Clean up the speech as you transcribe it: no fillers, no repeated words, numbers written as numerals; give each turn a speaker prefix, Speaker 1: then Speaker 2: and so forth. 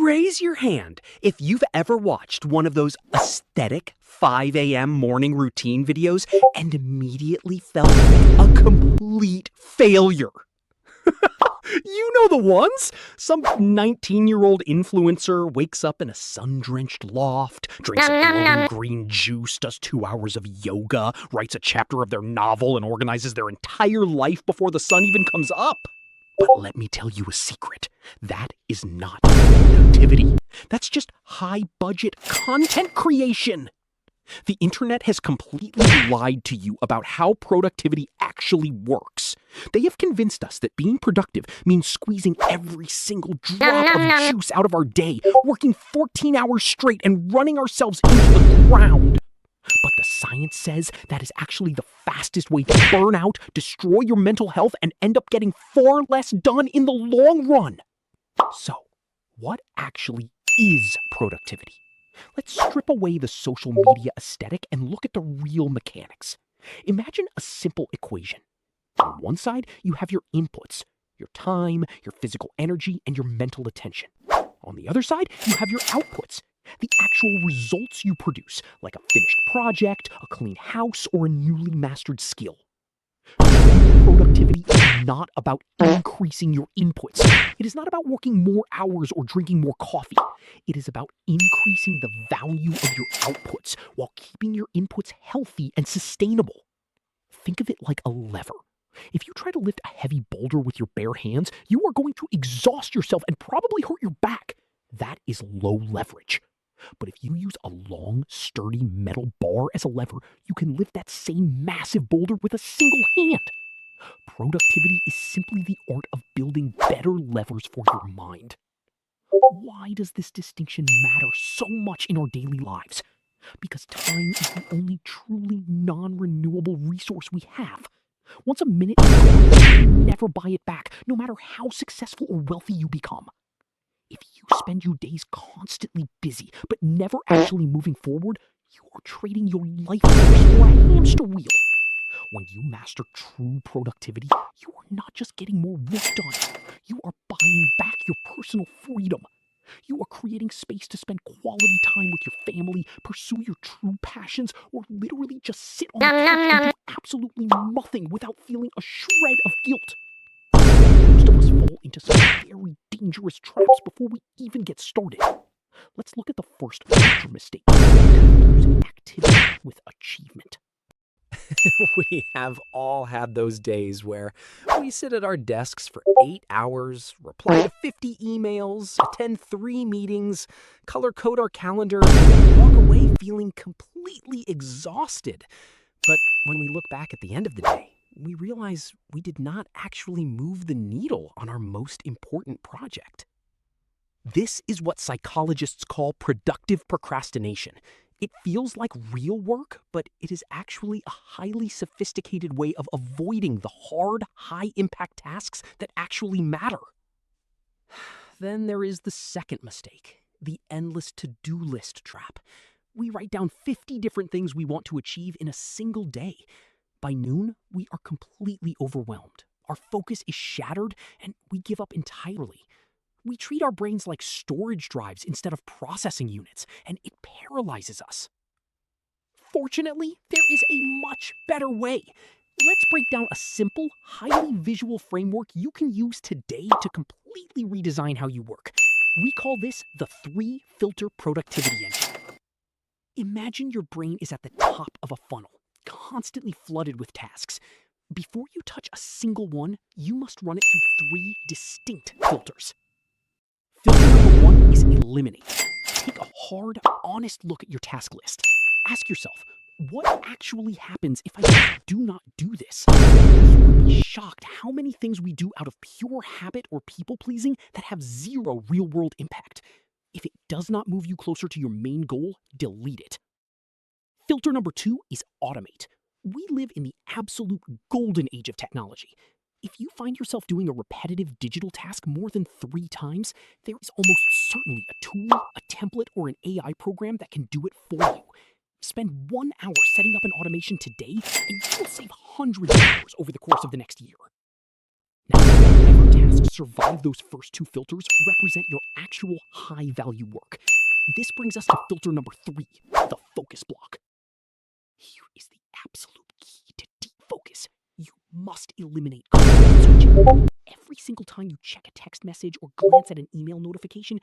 Speaker 1: Raise your hand if you've ever watched one of those aesthetic 5 a.m. morning routine videos and immediately felt like a complete failure. You know the ones. Some 19-year-old influencer wakes up in a sun-drenched loft, drinks a glowing green juice, does 2 hours of yoga, writes a chapter of their novel, and organizes their entire life before the sun even comes up. But let me tell you a secret. That is not productivity. That's just high-budget content creation. The internet has completely lied to you about how productivity actually works. They have convinced us that being productive means squeezing every single drop of juice out of our day, working 14 hours straight, and running ourselves into the ground. But the science says that is actually the fastest way to burn out, destroy your mental health, and end up getting far less done in the long run. So, what actually is productivity? Let's strip away the social media aesthetic and look at the real mechanics. Imagine a simple equation. On one side, you have your inputs, your time, your physical energy, and your mental attention. On the other side, you have your outputs, the actual results you produce, like a finished project, a clean house, or a newly mastered skill. Productivity is not about increasing your inputs. It is not about working more hours or drinking more coffee. It is about increasing the value of your outputs while keeping your inputs healthy and sustainable. Think of it like a lever. If you try to lift a heavy boulder with your bare hands, you are going to exhaust yourself and probably hurt your back. That is low leverage. But if you use a long, sturdy metal bar as a lever, you can lift that same massive boulder with a single hand. Productivity is simply the art of building better levers for your mind. Why does this distinction matter so much in our daily lives? Because time is the only truly non-renewable resource we have. Once a minute is gone, you can never buy it back, no matter how successful or wealthy you become. If you spend your days constantly busy, but never actually moving forward, you are trading your life force for a hamster wheel. When you master true productivity, you are not just getting more work done. You are buying back your personal freedom. You are creating space to spend quality time with your family, pursue your true passions, or literally just sit on the couch and do absolutely nothing without feeling a shred of guilt. Most of us fall into some very dangerous traps before we even get started. Let's look at the first major mistake: confusing activity with achievement.
Speaker 2: We have all had those days where we sit at our desks for 8 hours, reply to 50 emails, attend 3 meetings, color code our calendar, and walk away feeling completely exhausted. But when we look back at the end of the day, we realize we did not actually move the needle on our most important project. This is what psychologists call productive procrastination. It feels like real work, but it is actually a highly sophisticated way of avoiding the hard, high-impact tasks that actually matter. Then there is the second mistake, the endless to-do list trap. We write down 50 different things we want to achieve in a single day. By noon, we are completely overwhelmed. Our focus is shattered, and we give up entirely. We treat our brains like storage drives instead of processing units, and it paralyzes us. Fortunately, there is a much better way. Let's break down a simple, highly visual framework you can use today to completely redesign how you work. We call this the 3-filter productivity engine. Imagine your brain is at the top of a funnel, constantly flooded with tasks. Before you touch a single one, you must run it through 3 distinct filters. Filter number 1 is eliminate. Take a hard, honest look at your task list. Ask yourself, what actually happens if I just do not do this? You would be shocked how many things we do out of pure habit or people-pleasing that have zero real-world impact. If it does not move you closer to your main goal, delete it. Filter number 2 is automate. We live in the absolute golden age of technology. If you find yourself doing a repetitive digital task more than 3 times, there is almost certainly a tool, a template, or an AI program that can do it for you. Spend 1 hour setting up an automation today, and you will save hundreds of hours over the course of the next year. Now, whatever tasks survive those first 2 filters represent your
Speaker 1: actual high-value work. This brings us to filter number 3, the focus block. Here is the absolute key to deep focus. You must eliminate constant switching. Every single time you check a text message or glance at an email notification,